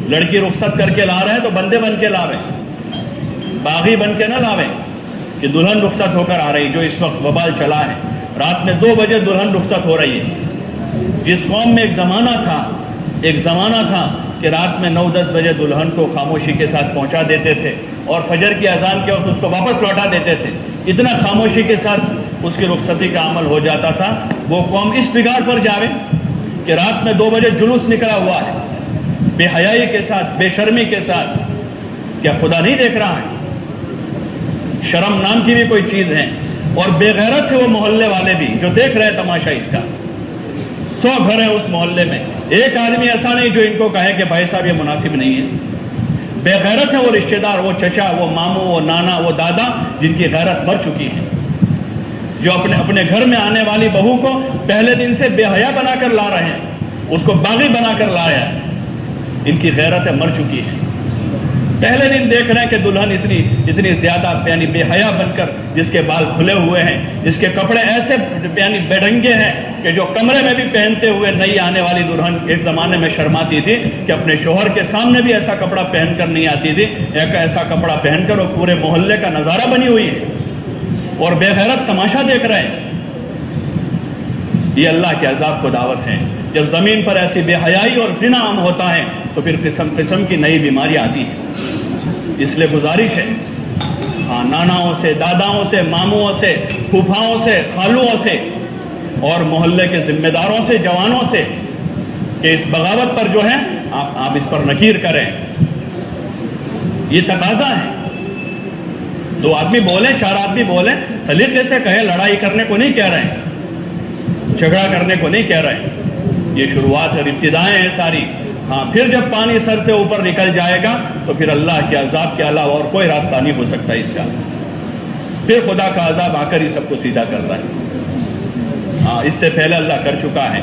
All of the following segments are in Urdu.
لڑکی رخصت کر کے لا رہے ہیں تو بندے بن کے لاویں، باغی بن کے نہ لاویں کہ دلہن رخصت ہو کر آ رہی، جو اس وقت وبال چلا ہے، رات میں 2 بجے دلہن رخصت ہو رہی ہے۔ جس قوم میں ایک زمانہ تھا کہ رات میں 9-10 بجے دلہن کو خاموشی کے ساتھ پہنچا دیتے تھے اور فجر کی اذان کے وقت اس کو واپس لوٹا دیتے تھے، اتنا خاموشی کے ساتھ اس کی رخصتی کا عمل ہو جاتا تھا۔ وہ قوم اس بگاڑ پر جاوے کہ رات میں 2 بجے جلوس نکلا ہوا ہے، بے حیائی کے ساتھ، بے شرمی کے ساتھ، کیا خدا نہیں دیکھ رہا ہے؟ شرم نام کی بھی کوئی چیز ہے، اور بے غیرت ہے وہ محلے والے بھی جو دیکھ رہے تماشا اس کا۔ 100 گھر ہیں اس محلے میں، ایک آدمی ایسا نہیں جو ان کو کہے کہ بھائی صاحب یہ مناسب نہیں ہے۔ بے غیرت ہے وہ رشتہ دار، وہ چچا، وہ ماموں، وہ نانا، وہ دادا، جن کی غیرت مر چکی ہے، جو اپنے گھر میں آنے والی بہو کو پہلے دن سے بے حیا بنا کر لا رہے ہیں، اس کو باغی بنا کر لایا ہے۔ ان کی غیرتیں مر چکی ہیں۔ پہلے دن دیکھ رہے ہیں کہ دلہن اتنی زیادہ یعنی بے حیا بن کر، جس کے بال کھلے ہوئے ہیں، جس کے کپڑے ایسے یعنی بے ڈھنگے ہیں کہ جو کمرے میں بھی پہنتے ہوئے نئی آنے والی دلہن ایک زمانے میں شرماتی تھی کہ اپنے شوہر کے سامنے بھی ایسا کپڑا پہن کر نہیں آتی تھی، ایک ایسا کپڑا پہن کر وہ پورے محلے کا نظارہ بنی ہوئی ہے اور بے غیرت تماشا دیکھ رہے ہیں۔ یہ اللہ کے عذاب کو دعوت ہے۔ جب زمین پر ایسی بے حیائی اور زنا عام ہوتا ہے تو پھر قسم قسم کی نئی بیماریاں آتی ہیں۔ اس لیے گزارش ہے ناناؤں سے، داداؤں سے، ماموں سے، پھوپھاؤں سے، خالوؤں سے اور محلے کے ذمہ داروں سے، جوانوں سے کہ اس بغاوت پر جو ہے آپ اس پر نکیر کریں۔ یہ تقاضا ہے۔ 2 آدمی بولیں، 4 آدمی بولیں، سلیقے سے کہیں، لڑائی کرنے کو نہیں کہہ رہے ہیں، جھگڑا کرنے کو نہیں کہہ رہے ہیں۔ یہ شروعات اور ابتدائیں ہیں ساری۔ پھر جب پانی سر سے اوپر نکل جائے گا تو پھر اللہ کے عذاب کے علاوہ اور کوئی راستہ نہیں ہو سکتا اس کا۔ پھر خدا کا عذاب آ کر ہی سب کو سیدھا کرتا ہے۔ اس سے پہلے اللہ کر چکا ہے۔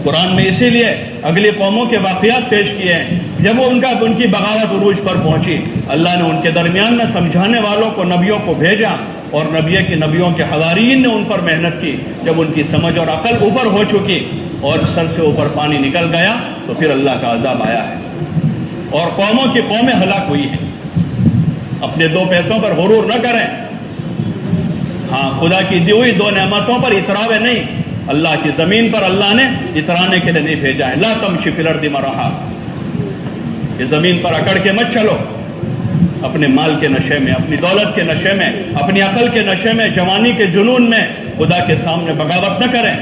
قرآن میں اسی لیے اگلی قوموں کے واقعات پیش کیے ہیں۔ جب وہ ان کی بغاوت عروج پر پہنچی، اللہ نے ان کے درمیان میں سمجھانے والوں کو، نبیوں کو بھیجا، اور نبیوں کے حواریین نے ان پر محنت کی۔ جب ان کی سمجھ اور عقل اوپر ہو چکی اور سر سے اوپر پانی نکل گیا تو پھر اللہ کا عذاب آیا ہے اور قوموں کی قومیں ہلاک ہوئی ہیں۔ اپنے 2 پیسوں پر غرور نہ کریں۔ خدا کی دی ہوئی 2 نعمتوں پر اتراوے نہیں۔ اللہ کی زمین پر اللہ نے اترانے کے لیے نہیں بھیجا ہے۔ لا تمشی فی الارض مرحا، یہ زمین پر اکڑ کے مت چلو، اپنے مال کے نشے میں، اپنی دولت کے نشے میں، اپنی عقل کے نشے میں، جوانی کے جنون میں خدا کے سامنے بغاوت نہ کریں۔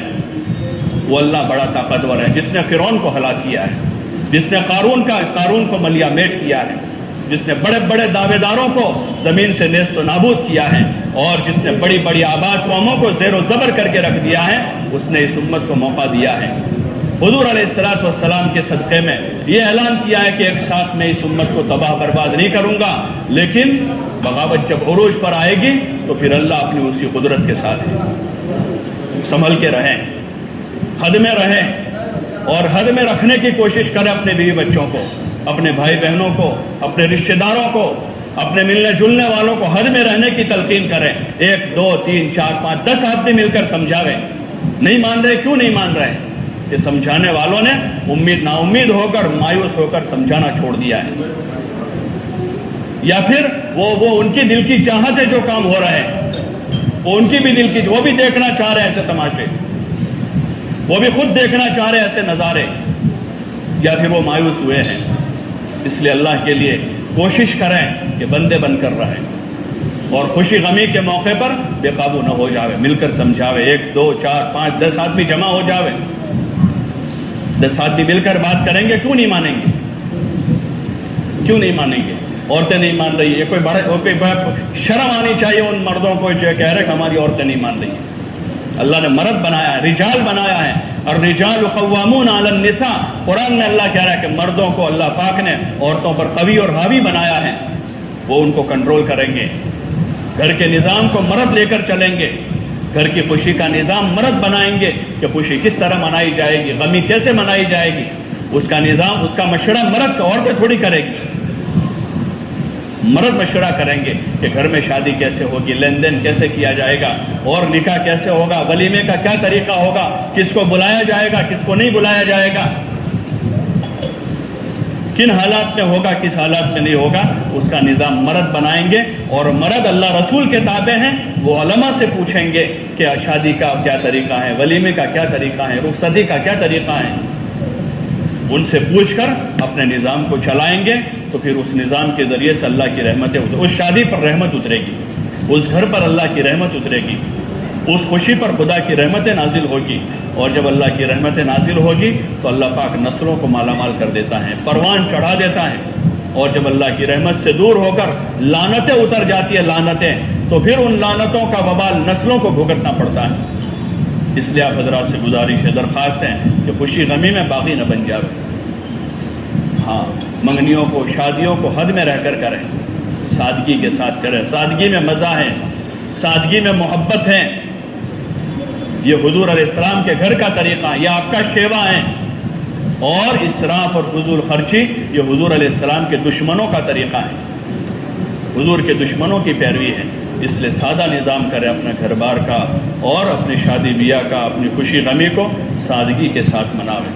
وہ اللہ بڑا طاقتور ہے، جس نے فرعون کو ہلاک کیا ہے، جس نے قارون کو ملیا میٹ کیا ہے، جس نے بڑے بڑے دعوے داروں کو زمین سے نیست و نابود کیا ہے، اور جس نے بڑی بڑی آباد قوموں کو زیر و زبر کر کے رکھ دیا ہے، اس نے اس امت کو موقع دیا ہے۔ حضور علیہ السلام کے صدقے میں یہ اعلان کیا ہے کہ ایک ساتھ میں اس امت کو تباہ برباد نہیں کروں گا، لیکن بغاوت جب عروج پر آئے گی تو پھر اللہ اپنی اسی قدرت کے ساتھ ہے۔ سنبھل کے رہیں، حد میں رہیں، اور حد میں رکھنے کی کوشش کریں اپنے بیوی بچوں کو، اپنے بھائی بہنوں کو، اپنے رشتہ داروں کو، اپنے ملنے جلنے والوں کو حد میں رہنے کی تلقین کریں۔ 1 2 3 4 5 10 آدمی مل کر سمجھاویں۔ نہیں مان رہے، کیوں نہیں مان رہے؟ کہ سمجھانے والوں نے نا امید ہو کر، مایوس ہو کر سمجھانا چھوڑ دیا ہے، یا پھر وہ ان کی دل کی چاہت ہے جو کام ہو رہے ہیں، وہ ان کی بھی دل کی، وہ بھی دیکھنا چاہ رہے ہیں ایسے تماشے، وہ بھی خود دیکھنا چاہ رہے ہیں ایسے نظارے، یا پھر وہ مایوس ہوئے ہیں۔ اس لیے اللہ کے لیے کوشش کریں کہ بندے بن کر رہیں، اور خوشی غمی کے موقع پر بے قابو نہ ہو جاوے، مل کر سمجھاوے۔ 1 2 4 5 10 آدمی جمع ہو جاوے، 10 آدمی مل کر بات کریں گے، کیوں نہیں مانیں گے؟ کیوں نہیں مانیں گے؟ عورتیں نہیں مان رہی ہے، کوئی شرم آنی چاہیے ان مردوں کو جو کہہ رہے کہ ہماری عورتیں نہیں مان رہی ہیں۔ اللہ نے مرد بنایا ہے، رجال بنایا ہے، اور رجال قوامون علی النساء، قرآن میں اللہ کہہ رہا ہے کہ مردوں کو اللہ پاک نے عورتوں پر قوی اور حاوی بنایا ہے، وہ ان کو کنٹرول کریں گے۔ گھر کے نظام کو مرد لے کر چلیں گے، گھر کی خوشی کا نظام مرد بنائیں گے کہ خوشی کس طرح منائی جائے گی، غمی کیسے منائی جائے گی، اس کا نظام، اس کا مشورہ مرد کا، عورتیں تھوڑی کرے گی۔ مرد مشورہ کریں گے کہ گھر میں شادی کیسے ہوگی، لین دین کیسے کیا جائے گا، اور نکاح کیسے ہوگا، ولیمے کا کیا طریقہ ہوگا، کس کو بلایا جائے گا، کس کو نہیں بلایا جائے گا، کن حالات میں ہوگا کس حالات میں نہیں ہوگا، اس کا نظام مرد بنائیں گے، اور مرد اللہ رسول کے تابع ہیں، وہ علماء سے پوچھیں گے کہ شادی کا کیا طریقہ ہے، ولیمے کا کیا طریقہ ہے، رخصتی کا کیا طریقہ ہے، ان سے پوچھ کر اپنے نظام کو چلائیں گے، تو پھر اس نظام کے ذریعے سے اللہ کی رحمتیں اس شادی پر رحمت اترے گی، اس گھر پر اللہ کی رحمت اترے گی، اس خوشی پر خدا کی رحمتیں نازل ہوگی، اور جب اللہ کی رحمتیں نازل ہوگی تو اللہ پاک نسلوں کو مالا مال کر دیتا ہے، پروان چڑھا دیتا ہے، اور جب اللہ کی رحمت سے دور ہو کر لعنتیں اتر جاتی ہیں لعنتیں، تو پھر ان لعنتوں کا وبال نسلوں کو بھگتنا پڑتا ہے۔ اس لیے آپ حضرات سے گزارش ہے، درخواست ہے کہ خوشی غمی میں باغی نہ بن جاؤ، ہاں منگنیوں کو شادیوں کو حد میں رہ کر کریں، سادگی کے ساتھ کریں، سادگی میں مزہ ہے، سادگی میں محبت ہے، یہ حضور علیہ السلام کے گھر کا طریقہ ہے، یہ آپ کا شیوا ہے، اور اسراف اور فضول خرچی یہ حضور علیہ السلام کے دشمنوں کا طریقہ ہے، حضور کے دشمنوں کی پیروی ہے۔ اس لیے سادہ نظام کرے اپنا گھر بار کا، اور اپنی شادی بیاہ کا، اپنی خوشی غمی کو سادگی کے ساتھ مناوے،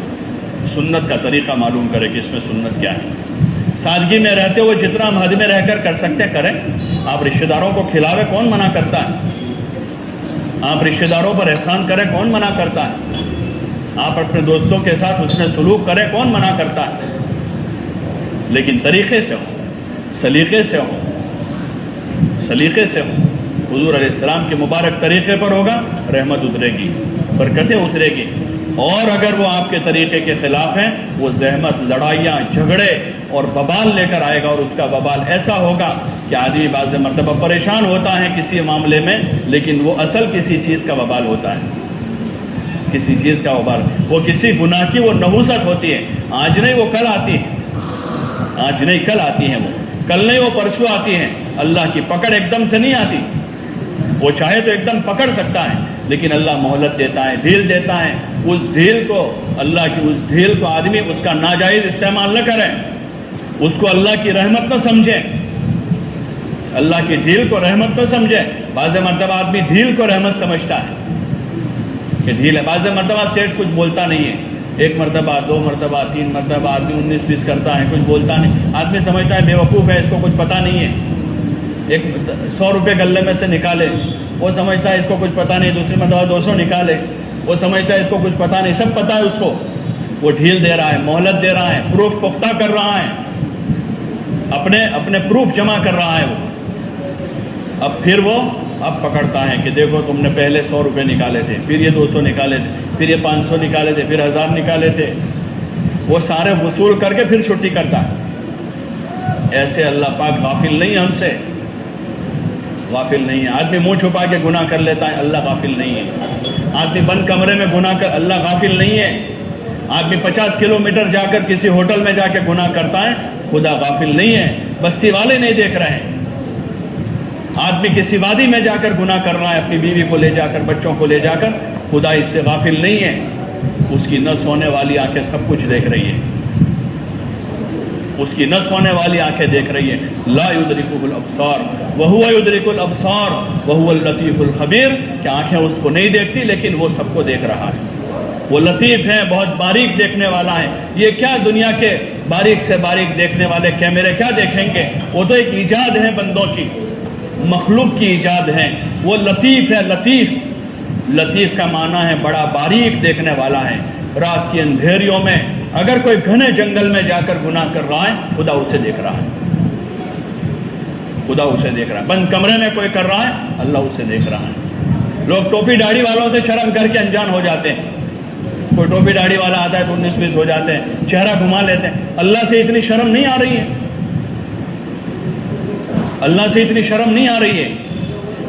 سنت کا طریقہ معلوم کرے کہ اس میں سنت کیا ہے، سادگی میں رہتے ہوئے جتنا ہم حد میں رہ کر سکتے کریں۔ آپ رشتہ داروں کو کھلاوے، کون منع کرتا ہے؟ آپ رشتہ داروں پر احسان کریں، کون منع کرتا ہے؟ آپ اپنے دوستوں کے ساتھ اس میں سلوک کریں، کون منع کرتا ہے؟ لیکن طریقے سے ہو، سلیقے سے ہو، سلیقے سے ہو، حضور علیہ السلام کے مبارک طریقے پر ہوگا، رحمت اترے گی، برکتیں اترے گی، اور اگر وہ آپ کے طریقے کے خلاف ہیں، وہ زحمت، لڑائیاں، جھگڑے اور ببال لے کر آئے گا، اور اس کا ببال ایسا ہوگا کہ آدمی بعض مرتبہ پریشان ہوتا ہے کسی معاملے میں، لیکن وہ اصل کسی چیز کا ببال ہوتا ہے، کسی چیز کا وبال، وہ کسی گناہ کی وہ نحوست ہوتی ہے، آج نہیں وہ کل آتی ہے، آج نہیں کل آتی ہیں، وہ کل نہیں وہ پرسوں آتی ہیں، اللہ کی پکڑ ایک دم سے نہیں آتی، وہ چاہے تو ایک دم پکڑ سکتا ہے، لیکن اللہ مہلت دیتا ہے، ڈھیل دیتا ہے، اس ڈھیل کو، اللہ کی اس ڈھیل کو آدمی اس کا ناجائز استعمال نہ کرے، اس کو اللہ کی رحمت نہ سمجھے، اللہ کی ڈھیل کو رحمت نہ سمجھے۔ بعض مرتبہ آدمی ڈھیل کو رحمت سمجھتا ہے کہ ڈھیل ہے، بعض مرتبہ سیٹ کچھ بولتا نہیں ہے، ایک مرتبہ، دو مرتبہ، تین مرتبہ آدمی 19-20 کرتا ہے، کچھ بولتا نہیں، آدمی سمجھتا ہے بیوقوف ہے، اس کو کچھ پتہ نہیں ہے، ایک 100 روپے گلے میں سے نکالے، وہ سمجھتا ہے اس کو کچھ پتہ نہیں، دوسری مرتبہ 200 نکالے، وہ سمجھتا ہے اس کو کچھ پتہ نہیں، سب پتہ ہے اس کو، وہ ڈھیل دے رہا ہے، مہلت دے رہا ہے، پروف پختہ کر رہا ہے، اپنے پروف جمع کر رہا ہے وہ، اب پھر وہ اب پکڑتا ہے کہ دیکھو تم نے پہلے 100 روپے نکالے تھے، پھر یہ 200 نکالے تھے، پھر یہ 500 نکالے تھے، پھر 1000 نکالے تھے، وہ سارے وصول کر کے پھر چھٹی کرتا ہے۔ ایسے اللہ پاک غافل نہیں ہے ہم سے، غافل نہیں ہے۔ آدمی منہ چھپا کے گناہ کر لیتا ہے، اللہ غافل نہیں ہے۔ آدمی بند کمرے میں گناہ کر، اللہ غافل نہیں ہے۔ آدمی 50 کلومیٹر جا کر کسی ہوٹل میں جا کے گناہ کرتا ہے، خدا غافل نہیں ہے، بستی والے نہیں دیکھ رہے ہیں۔ آدمی کسی وادی میں جا کر گناہ کر رہا ہے، اپنی بیوی کو لے جا کر، بچوں کو لے جا کر، خدا اس سے غافل نہیں ہے۔ اس کی نہ سونے والی آنکھیں سب کچھ دیکھ رہی ہیں، اس کی نہ سونے والی آنکھیں دیکھ رہی ہیں۔ لا یدرکہ الابصار وہو یدرک الابصار وہو اللطیف الخبیر، کہ آنکھیں اس کو نہیں دیکھتی لیکن وہ سب کو دیکھ رہا ہے، وہ لطیف ہے، بہت باریک دیکھنے والا ہے۔ یہ کیا دنیا کے باریک سے باریک دیکھنے والے کیمرے کیا دیکھیں گے؟ وہ تو ایک ایجاد ہے، بندوں کی، مخلوق کی ایجاد ہے۔ وہ لطیف ہے، لطیف، لطیف کا معنی ہے بڑا باریک دیکھنے والا ہے۔ رات کی اندھیریوں میں اگر کوئی گھنے جنگل میں جا کر گناہ کر رہا ہے، خدا اسے دیکھ رہا ہے، خدا اسے دیکھ رہا ہے۔ بند کمرے میں کوئی کر رہا ہے، اللہ اسے دیکھ رہا ہے۔ لوگ ٹوپی داڑھی والوں سے شرم کر کے انجان ہو جاتے ہیں، کوئی ٹوپی داڑھی والا آتا ہے تو 19-20 ہو جاتے ہیں، چہرہ گھما لیتے ہیں۔ اللہ سے اتنی شرم نہیں آ رہی ہے، اللہ سے اتنی شرم نہیں آ رہی ہے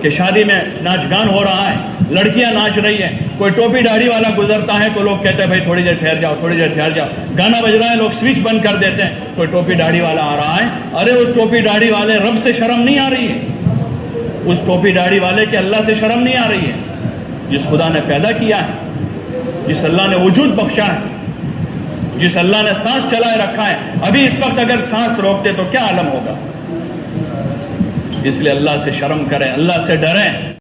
کہ شادی میں ناچ گان ہو رہا ہے، لڑکیاں ناچ رہی ہیں، کوئی ٹوپی داڑھی والا گزرتا ہے تو لوگ کہتے ہیں بھائی تھوڑی دیر ٹھہر جاؤ، تھوڑی دیر ٹھہر جاؤ، گانا بج رہا ہے، لوگ سوئچ بند کر دیتے ہیں، کوئی ٹوپی داڑھی والا آ رہا ہے۔ ارے اس ٹوپی داڑھی والے رب سے شرم نہیں آ رہی ہے، اس ٹوپی داڑھی والے کے اللہ سے شرم نہیں آ رہی ہے، جس خدا نے پیدا کیا ہے، جس اللہ نے وجود بخشا ہے، جس اللہ نے سانس چلائے رکھا ہے۔ ابھی اس وقت اگر سانس روکتے تو کیا عالم ہوگا؟ اس لیے اللہ سے شرم کریں، اللہ سے ڈریں۔